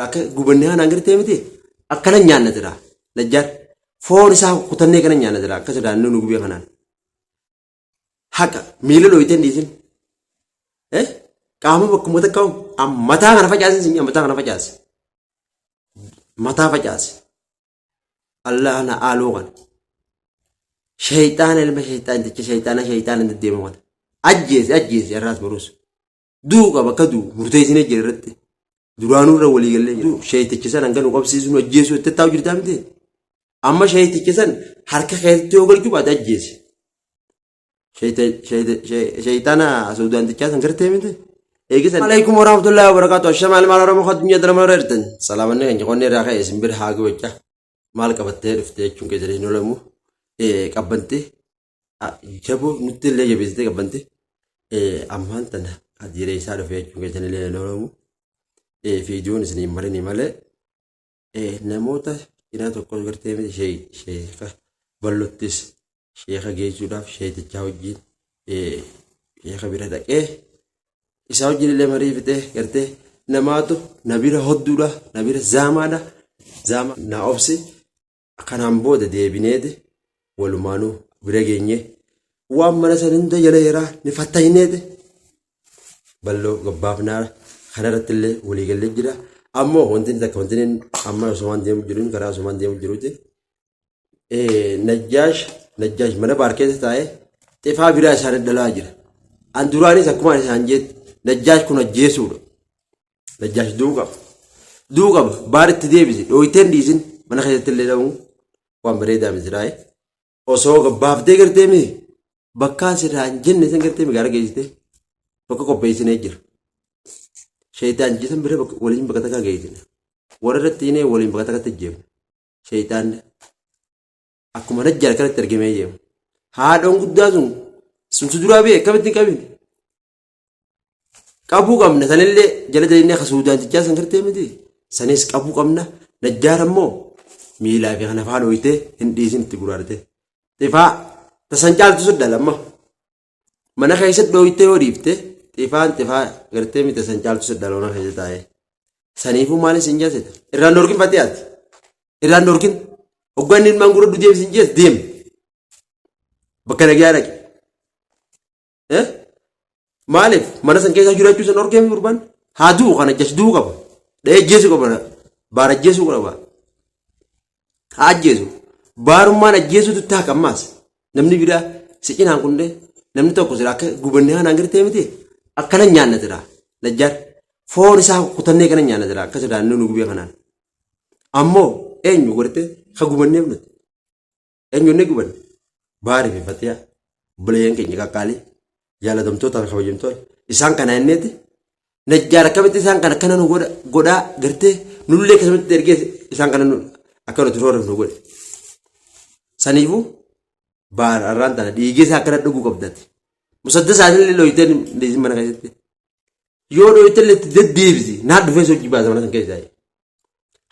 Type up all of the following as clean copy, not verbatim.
Akka gubannee kana gartee miti akkana nyaanna jira. Najjaar foon isaa kutannee kana nyaanna jira. Akka sodaannoo nu gubee kanaan. Haqa miila looyiteen dhiisin. Qaama bakkuma takka mataa kana facaasin sin mataa kana facaase. Mataa facaase. Allah ana aaloo kana. Shayitaana ilma shayitaan jecha shayitaana hin deddeemu kana. Ajjeese irraas baruus. Duu qaba akka duu murteessinee jira irratti. Duraanuu irra walii galee jiru. Shayitichi san hanga nu qabsiisu nu ajjeesu itti taa'u jirtaa miti. Amma shayitichi san harka keessatti yoo galchuu baate ajjeese. Shayitaana Suudaantichaa san gartee miti. Eegisan. Alaikum warahmatullahi wabarakatuh. Ashama maal oromoo addunyaa dhala mara irtan. Salaamanne kan qonnee irraa ka'e simbir haa gocha. Maal qabattee dhuftee jechuun keessatti hin oolamu. Qabbante jaboo nutti illee jabeessitee qabbante. Ammaan tana adiiree isaa dhufee jechuun keessatti illee hin oolamu. Fiidiyoon isin marini malee namoota cinaa tokko gartee miti sheeka bal'ottis sheeka geessuudhaaf sheetichaa wajjin sheeka bira dhaqee isaa wajjin illee marii fixee gartee namaatu nabira hodduudha nabira zaamaadha zaama na obsi kanaan booda deebineeti walumaanuu bira geenye waan mana san hunda jala yeraa ni fattahineeti bal'oo gabbaafnaara. Kanarratti illee walii galee jira. Ammoo wanti takka wanti amma osoo deemu jiruun karaa osoo deemu jiruuti. Najjaash mana baarkeessa taa'ee xifaa biraa isaan dhalaa jira. An duraanis akkuma isaan jeetti Najjaash kun ajjeesuudha. Najjaash duu qaba baaritti deebisi dhooyiteen dhiisin mana keessatti illee dhabu waan bareedaa misiraa'e. Osoo gabbaaftee gartee mi bakka asirraa hin jenne san gartee mi gaara geessitee bakka qopheessinee jira. Shaytaan jisan bira waliin bakka takka geessine. Warra irratti hinee waliin bakka takkatti jeemu. Shaytaan akkuma Najjaar kanatti argamee jeemu. Haadhoon guddaa sun duraa bee akkamitti hin qabine. Qabuu qabna sanillee jala jalannee akka Suudaantichaa san gartee miti. Sanis qabuu qabna. Najjaar ammoo miilaa fi kan afaan hooyitee hin dhiisin itti guraarte. Xifaa tasan caaltu sodda lamma. Mana keessatti dhooyitee yoo dhiifte. Xifaa gartee miti san caaltu sodda loona keessa taa'ee. Saniifuu maalis hin jaaseta. Irraan dorkin fattee ati. Irraan dorkin. Hogganni ilmaan gurguddaa deemsi hin jees deemu. Bakka nagaa dhaqe. Maaliif mana san keessa jiraachuu san orgeemi gurbaan haa du'u kana duu qaba. Dhahee ajjeesuu qaba. Baara ajjeesuu qaba. Haa ajjeesu. Baarummaan ajjeesuutu ta'a ammaas. Namni biraa si cinaan kundee namni tokko sira akka gubannee kanaan gartee miti. Akkana nyaanna jira. Najjaar foon isaa kutannee kana nyaanna jira. Akka sodaannoo nu gubee kanaan. Ammoo eenyu godhatee ka gubanneef nuti. Eenyu inni gubanne. Baarii fi fattiyaa. Buleeyyan keenya qaqqaalee. Jaalatamtoota kabajamtoota. Isaan kana inneeti. Najjaar akkamitti isaan kana akkana nu godhaa gartee nullee akkasumatti ergee isaan kana akka nuti sooraf nu godhe. Saniifuu baararraan tana dhiigee isaa akkana dhuguu qabdati. Musadda isaanii looyiteen dhiisin mana keessatti. Yoo looyiteen itti deddeebisi naa dhufee sochii baasa mana san keessa taa'e.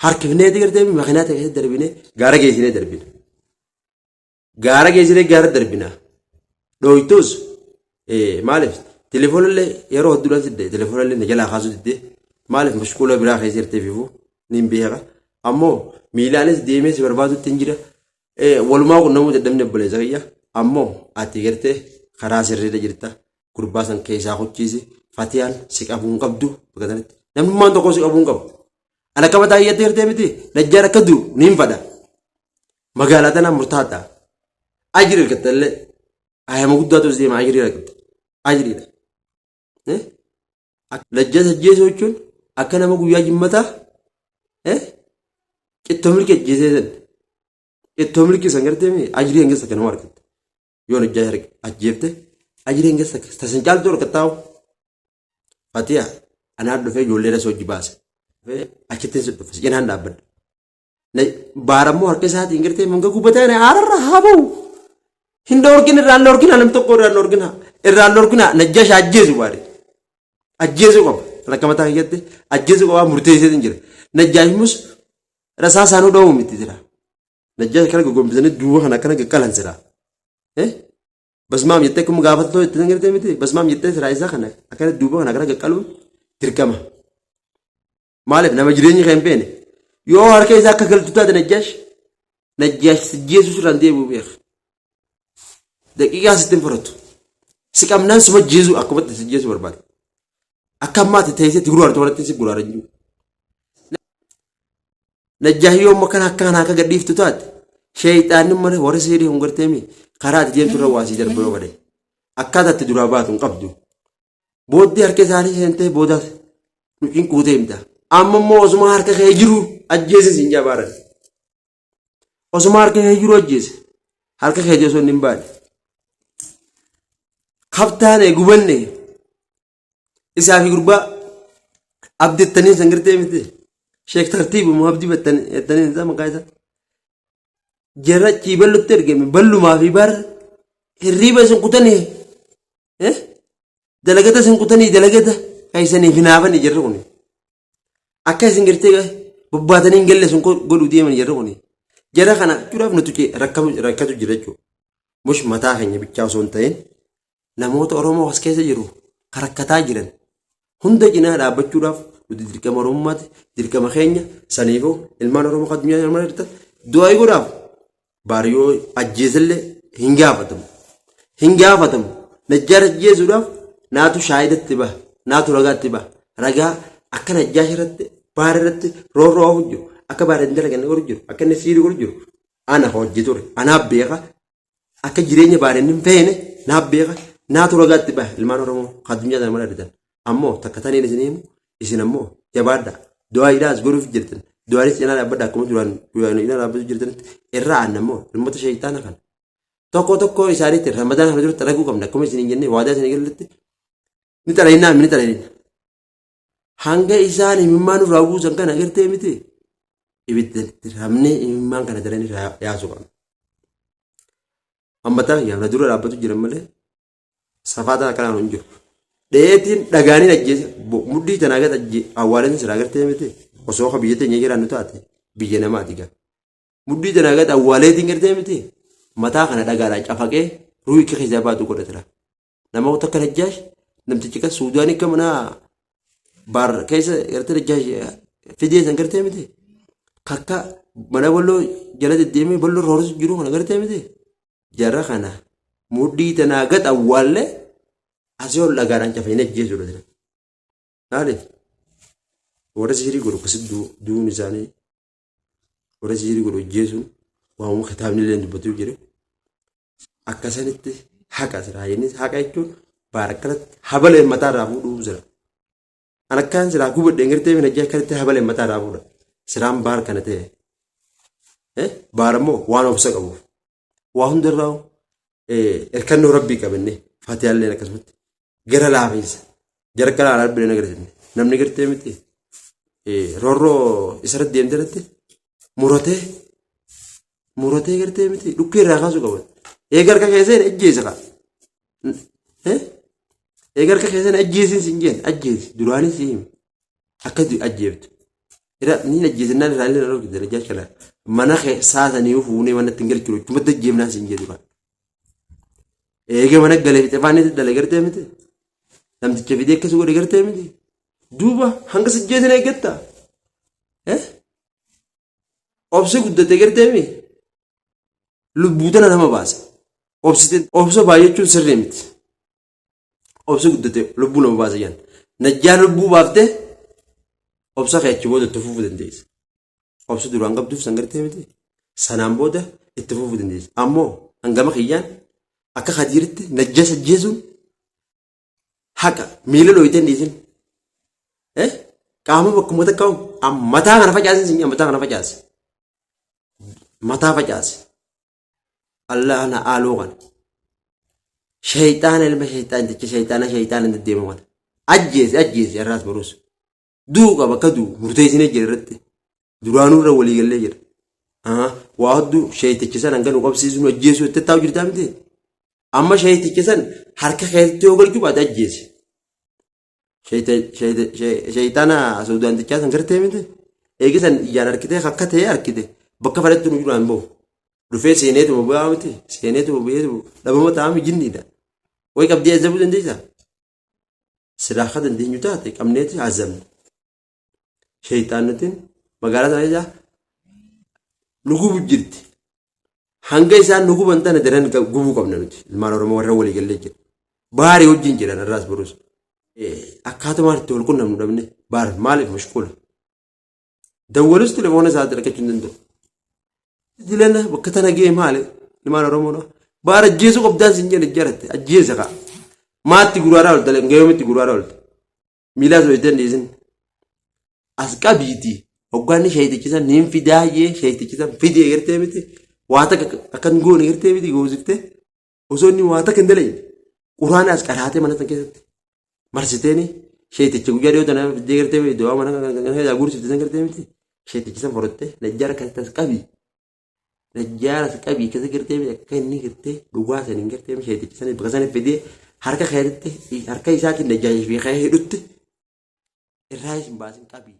Harkifneeti gartee makiinaa ta'e keessatti darbinee gaara geessinee darbina. Gaara geessinee gaara darbina. Dhooyituus maaliif telefoonillee yeroo hedduudhaan siddee telefoonillee na jalaa kaasuu diddee maaliif mashquula biraa keessa jirtee fiifuu ni hin beeka. Ammoo miilaanis deemee si barbaadutti hin jira. Walumaa kun namuu dadhabne obboleessa kiyya. Ammoo ati gartee karaa sirriidha jirta. Gurbaa san keessaa hochiisi. Fatiyaan si qabuu hin qabdu. Namnummaan tokko si qabuu hin qabu. Ana akka mataa hiyyatti gartee miti. Najjaar akka du'u ni hin fadha. Magaalaa tanaan murtaadha. Ajiri argatta illee. Ayyaama guddaatu deema ajiri argatta. Ajiriidha. Najjaar ajjeesuu jechuun akka nama guyyaa jimmataa. Qittoo milkii ajjeesee san. Qittoo milkii san gartee miti ajirii hangeessa akka nama argatta. Yoo Najjaar ajjeefte ajirii hangeessa tasan caaltuu argattaa'u. Fatiyaa anaan dhufee ijoollee dha hojii baase. Achitti hin dhufe cinaan dhaabbadha. Baarammoo harka isaatiin gartee manga gubbataa aararra haa ba'u. Hin dhoorgin irraan dhoorgina nam tokko irraan dhoorgina. Irraan dhoorgina Najjaash ajjeesu baadhi. Ajjeesu qaba. Akka mataa hiyyatti ajjeesu qaba murteessee hin jira. Najjaashmus rasaa isaanuu dhoomu miti jira. Najjaash kana gogombisanii duuba kana akkana qaqqalan jira. Basmaam jettee akkuma gaafatoo itti gartee miti. Basmaam jettee siraa isaa kana akkana duuba kana akkana qaqqaluun dirqama. مالف نما جريني خيم بيني يو هركي إذا كقلت تاد نجاش جيسوس راندي أبو بيخ دقيقة ستين فرطو سكام ناس ما جيسو أكمل تسجيسو برباد أكمل ما تتهيسي تقولوا أرتوارا تنسي قولوا رجيو نجاح يوم مكان هكذا هكذا قديف تتاد شيطان نمره ورسيري هم قرتمي قرات ديم ترى واسي جربوا بدي أكاد تدرابات قبضو بودي هركي سالي سنتي بودا نكين كوديم دا أما موز ما هركي خيجرو أجيس سينجا بارد أسمار كهيجرو أجيس هركي خيجسو نمبال خبتانه غوبنه إسافي غربا عبد التنين سنغرتي متي شيخ ترتيب مهبدي التنين زي ما قايسه جرا تشيبلو ترجم بلو ما في بار الريبه سنقطني إيه دلقته سنقطني دلقته كايسني في نافني جروني أكاي سنغرتي بباتني نقل سنقو قولوا دي من جروني جرا خنا كيف نتوجي ركبوا جرجو مش متاهني بتشاو سنتين namoota Oromoo as keessa jiru karakkataa jiran hunda cinaa dhaabbachuudhaaf nuti dirqama Oromummaati dirqama keenya saniifuu ilmaan Oromoo addunyaa irra jirtan du'aa godhaaf baariyoo ajjeesallee hin gaafatamu najjaar ajjeesuudhaaf naatu shaayidatti baha naatu ragaatti baha ragaa akka najjaash irratti baara irratti roorroo hojjetu akka baara hin dalaganne godhu jiru akka inni siidii godhu jiru ana hojjetu ture anaaf beeka akka jireenya baara hin feene naaf beeka naatu ragaatti baha ilmaan Oromoo addunyaa irra jirtan ammoo takka taniin isin ammoo jabaadha du'aa hidhaas godhuuf jirtan du'aanis cinaa dhaabbadha akkuma duraan hidhaa dhaabbatu jirtanitti irraa aanna ammoo ilmoota sheeyitaana kan tokko isaaniitti ramadaan kana duratti raguu qabna akkuma isin hin jenne waadaa isin galatti ni xalaynaa hanga isaan himimmaan irraa buusan kana agartee miti ibiddatti ramnee himimmaan kana daranii yaasuu qabna ammataa yaamna dura dhaabbatu jiran malee safaata kanaan hin jiru dheetiin dhagaanii ajjeese muddii tanaa gad awwaaleen siraa agartee miti osoo ka biyya teenya jiraannu taate biyya namaati gaa muddii tanaa gad awwaaleetiin gartee miti mataa kana dhagaadhaan cafaqee ruhii keessaa baatu godhatira namoota akka Najjaash namtichi kan Suudaanii akka mana baar keessa gartee Najjaash fidee san gartee miti kakka mana balloo jala deddeemee balloo roorsu jiru kana gartee miti jarra kana muddii tanaa gad awwaallee asii ol dhagaadhaan cafaqee ajjeesudha jira maaliif warra sihirii godhu akkasitti du'uun isaanii warra sihirii godhu ajjeesuun waamuu kitaabni illee dubbatu jiru akkasanitti haqa siraa innis haqa jechuun baarakalatti habaleen mataa irraa fuudhuu jira an akkaan siraa gubadhee gartee Najjaash akkanitti habaleen mataa irraa fuudha siraan baar kana ta'e baar immoo waan obsa qabuuf waa hundarraa erkannoo rabbii qabannee faatiyaalleen akkasumatti gara laafeessa jarka laalaa bileen agarsiifne namni gartee miti roorroo isarratti deemte irratti muratee gartee miti dhukkee irraa kaasuu qaban eegarka keesseen ajjeese kaa eegarka keesseen ajjeesiin siin jeen ajjeesi duraanis himi akka ajjeeftu ni ajjeesinnaan irraallee na roogite Najjaash kana mana saasanii fuunee mana ittiin galchuu chumatti ajjeefnaan siin jee duraan eega mana galee fixe faanitti dhala gartee miti namticha fidee akkasii godhe gartee miti duuba hanga sajjeesin eeggatta obsi guddate gartee miti lubbuu tana nama baasa obsa baay'achuun sirrii miti obsi guddate lubbuu nama baasa jaan Najjaash lubbuu baaftee obsa keechi booda itti fufuu dandeessa obsi duraan qabduuf san gartee miti sanaan booda itti fufuu dandeessa ammoo hangama kiyyaan akka Khadiiritti Najjaash ajjeesuun haqa miila looyteen dhiisin qaama bakkuma takka mataa kana facaasin sin mataa kana facaase Allah na aaloo kana shayxaana ilma shayxaana deddeema kana ajjeese irraas baruus duu qaba akka duu murteessinee jira irratti duraanuu irra walii gallee jira waa hedduu shayxicha san hanga nu qabsiisnu ajjeesuu itti taa'u jirtaa miti amma shayxicha san harka keessatti yoo galchuu baate ajjeese shayxaana Suudaantichaa san gartee miti eegisan iyyaan harkitee akka ta'ee harkite bakka fadhatti nu jiraan ba'u dhufee seeneetuma bu'aa miti seeneetuma bu'eetuma dhabama ta'ame jinniidha way qabdee azabuu dandeessaa siraa akka dandeenyu taate qabneeti azabne shayxaannotiin magaalaa sana keessa nugubu jirti. Hanga isaan nuguban tana daran gubuu qabna nuti ilmaan Oromoo warra walii gallee jira. Baarii wajjin jedhan irraas boruus. Akkaatumaan itti wal qunnamnu dhabne baar maaliif mashquula. Dawwalus telefoona isaatti argachuu hin danda'u. Dilana bakka tana ga'e maali ilmaan Oromoo baar ajjeesuu qabdaan sin jedhe jaratte ajjeesa ka'a. Maatti guraaraa oolta ngayoomitti guraaraa oolta. Miilaas hojjetan dhiisin. As qabiitii hoggaanni shayitichisan niin fidaayyee shayitichisan fidee gartee miti. Waata akkan goone gartee miti goosiftee osoo inni waata kan dalayne quraana as qaraatee mana san keessatti marsiteeni shayiticha guyyaa dhiyoo tana fidee gartee miti dawaa mana kan guursifte san gartee miti shayitichisan fudhattee lajjaara akkasitti as qabii lajjaara as qabii akkasii gartee miti akka inni gartee dhugaa saniin gartee miti shayitichisan bakka sana fidee harka keetti harka isaatiin lajjaa fi kee hidhutti irraa isin baasin qabii.